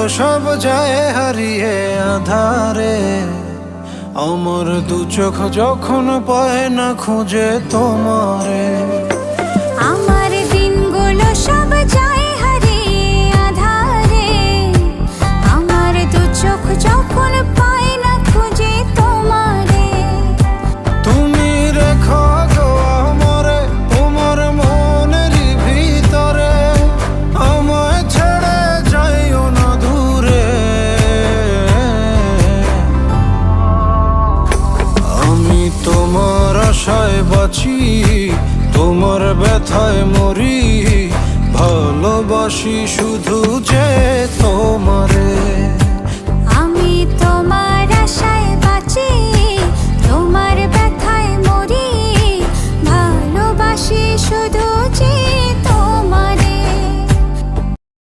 সব যায় হারিয়ে আধারে। আমার দু চোখ যখন পায় না খুঁজে তোমারে। আমার দিনগুলো সব যায় হারিয়ে আঁধারে। আমার দু চোখ যখন পায় না খুঁজে তোমারে। তুমি রেখো গো আমারে তোমার মনেরই ভিতরে, আমায় ছেড়ে যাইও না দূরে। আমি তোমার আশায় বাঁচি, তোমার ব্যথায় মরি, ভালোবাসি শুধু যে তোমার।